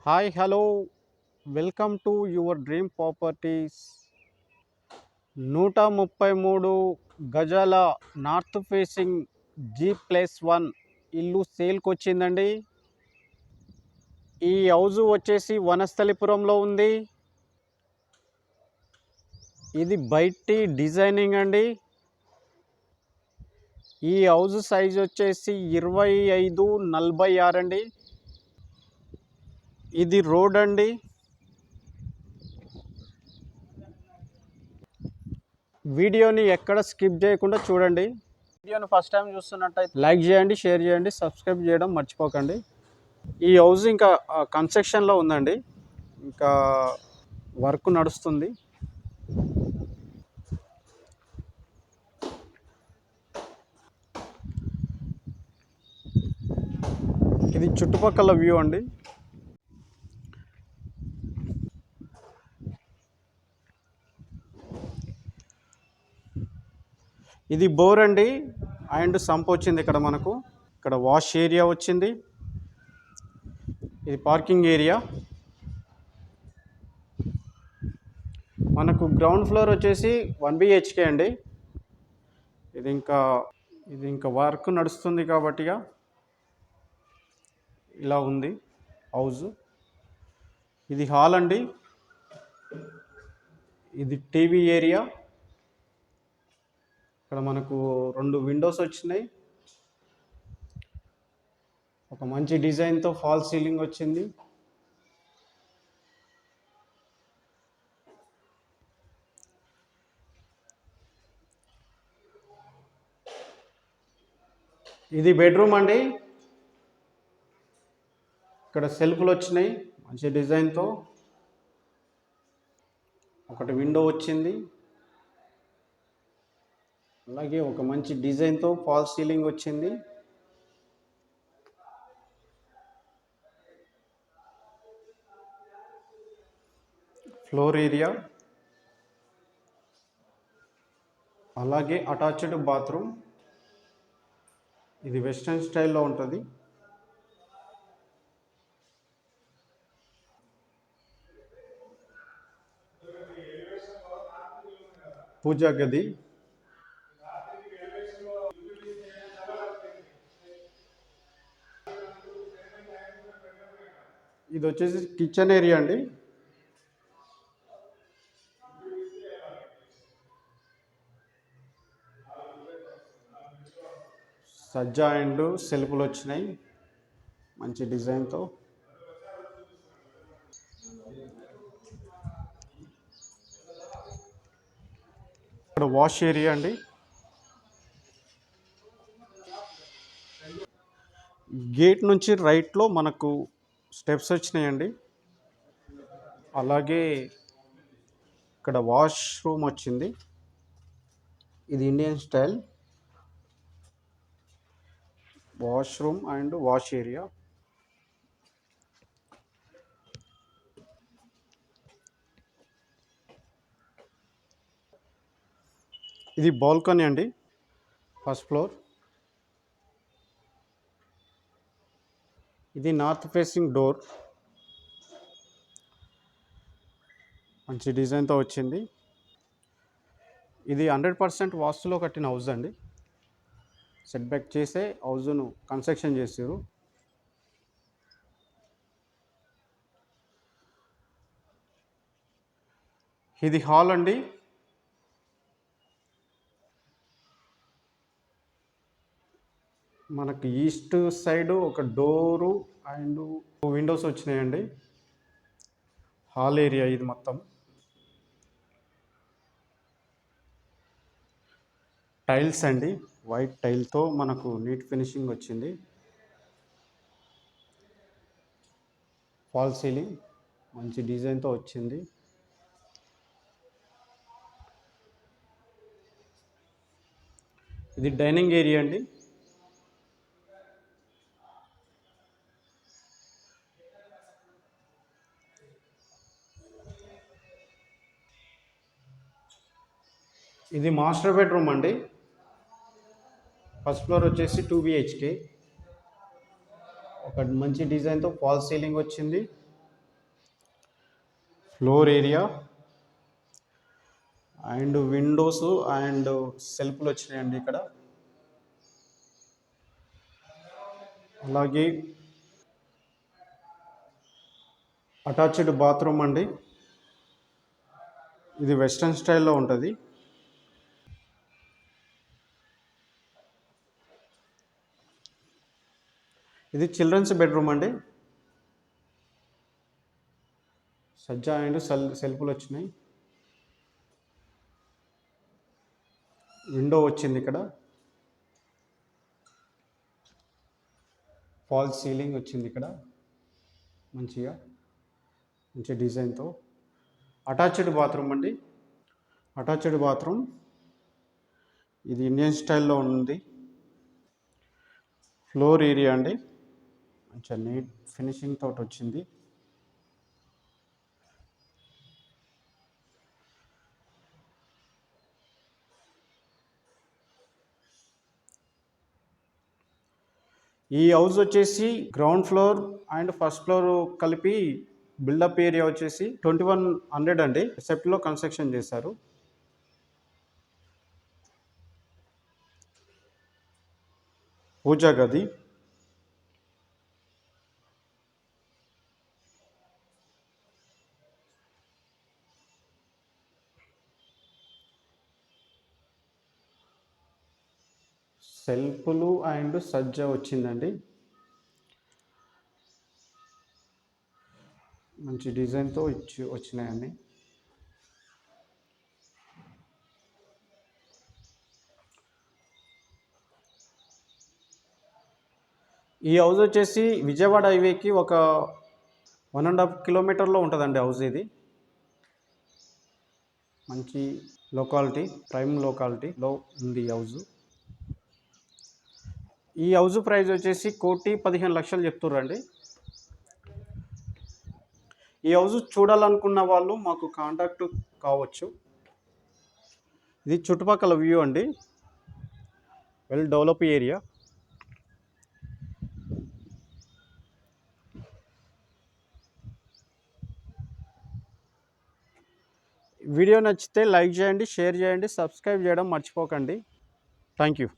Hi hello welcome to your dream properties 133 గజాల north facing G+1 ఇల్లు సేల్కి వచ్చిందండి. ఈ హౌజ్ వచ్చేసి వనస్థలిపురంలో ఉంది. ఇది బయటి డిజైనింగ్ అండి. ఈ హౌజ్ సైజ్ వచ్చేసి 25x46 అండి. ఇది రోడ్ అండి. వీడియోని ఎక్కడ స్కిప్ చేయకుండా చూడండి. వీడియోని ఫస్ట్ టైం చూస్తున్నట్టయితే లైక్ చేయండి, షేర్ చేయండి, సబ్స్క్రైబ్ చేయడం మర్చిపోకండి. ఈ హౌస్ ఇంకా కన్స్ట్రక్షన్లో ఉందండి. ఇంకా వర్క్ నడుస్తుంది. ఇది చుట్టుపక్కల వ్యూ అండి. ఇది బోర్ అండి అండ్ సంప్ వచ్చింది. ఇక్కడ మనకు ఇక్కడ వాష్ ఏరియా వచ్చింది. ఇది పార్కింగ్ ఏరియా. మనకు గ్రౌండ్ ఫ్లోర్ వచ్చేసి 1 BHK అండి. ఇది ఇంకా వర్క్ నడుస్తుంది కాబట్టిగా ఇలా ఉంది హౌస్. ఇది హాల్ అండి. ఇది టీవీ ఏరియా. ఇక్కడ మనకు 2 విండోస్ వచ్చినాయి. ఒక మంచి డిజైన్తో ఫాల్ సీలింగ్ వచ్చింది. ఇది బెడ్రూమ్ అండి. ఇక్కడ సెల్ఫ్లు వచ్చినాయి మంచి డిజైన్తో. ఒకటి విండో వచ్చింది. అలాగే ఒక మంచి డిజైన్తో ఫాల్ సీలింగ్ వచ్చింది. ఫ్లోర్ ఏరియా, అలాగే అటాచ్డ్ బాత్రూమ్. ఇది వెస్ట్రన్ స్టైల్లో ఉంటుంది. పూజా గది, ఇది వచ్చేసి కిచెన్ ఏరియా అండి. సజ్జా అండ్ సెల్ఫ్లు వచ్చినాయి మంచి డిజైన్తో. ఇక్కడ వాష్ ఏరియా అండి. గేట్ నుంచి రైట్లో మనకు స్టెప్స్ వచ్చినాయండి. అలాగే ఇక్కడ వాష్ రూమ్ వచ్చింది. ఇది Indian style wash room and wash area. ఇది బాల్కనీ అండి, ఫస్ట్ ఫ్లోర్. ఇది నార్త్ ఫేసింగ్ డోర్ మంచి డిజైన్తో వచ్చింది. ఇది 100% వాస్తులో కట్టిన హౌస్ అండి. సెట్ బ్యాక్ చేసే హౌస్ను కన్స్ట్రక్షన్ చేసారు. ఇది హాల్ అండి. మనకు ఈస్ట్ సైడ్ ఒక డోరు అండ్ విండోస్ వచ్చినాయండి. హాల్ ఏరియా ఇది మొత్తం. టైల్స్ అండి, వైట్ టైల్తో మనకు నీట్ ఫినిషింగ్ వచ్చింది. ఫాల్ సీలింగ్ మంచి డిజైన్తో వచ్చింది. ఇది డైనింగ్ ఏరియా అండి. ఇది మాస్టర్ బెడ్రూమ్ అండి. ఫస్ట్ ఫ్లోర్ వచ్చేసి 2 BHK. ఒక మంచి డిజైన్తో ఫాల్ సీలింగ్ వచ్చింది. Floor area and windows and సెల్ఫ్లు వచ్చినాయండి ఇక్కడ. అలాగే అటాచ్డ్ బాత్రూమ్ అండి. ఇది వెస్ట్రన్ స్టైల్లో ఉంటుంది. ఇది చిల్డ్రన్స్ బెడ్రూమ్ అండి. సజ్జా అండ్ సెల్ఫ్లు వచ్చినాయి. విండో వచ్చింది ఇక్కడ. ఫాల్ సీలింగ్ వచ్చింది ఇక్కడ మంచిగా, మంచి డిజైన్తో. అటాచ్డ్ బాత్రూమ్ అండి. అటాచ్డ్ బాత్రూమ్ ఇది ఇండియన్ స్టైల్లో ఉంది. ఫ్లోర్ ఏరియా అండి, మంచిగా నీట్ ఫినిషింగ్ తోటి వచ్చింది. ఈ హౌస్ వచ్చేసి ground floor and first floor కలిపి బిల్డప్ ఏరియా వచ్చేసి 2100 అండి. సెప్ట్లో కన్స్ట్రక్షన్ చేశారు. పూజా గది, సెల్ఫ్లు అండ్ సజ్జ వచ్చిందండి. మంచి డిజైన్తో వచ్చినాయండి. ఈ హౌస్ వచ్చేసి విజయవాడ హైవేకి ఒక 1.5 కిలోమీటర్లో ఉంటుందండి హౌస్. ఇది మంచి లొకాలిటీ, ప్రైమ్ లొకాలిటీలో ఉంది ఈ హౌస్. ఈ హౌస్ ప్రైస్ వచ్చేసి 1,15,00,000 చెప్తుర్రండి. ఈ హౌస్ చూడాలనుకున్న వాళ్ళు మాకు కాంటాక్ట్ కావచ్చు. ఇది చుట్టుపక్కల వ్యూ అండి, వెల్ డెవలప్ ఏరియా. వీడియో నచ్చితే లైక్ చేయండి, షేర్ చేయండి, సబ్స్క్రైబ్ చేయడం మర్చిపోకండి. Thank you.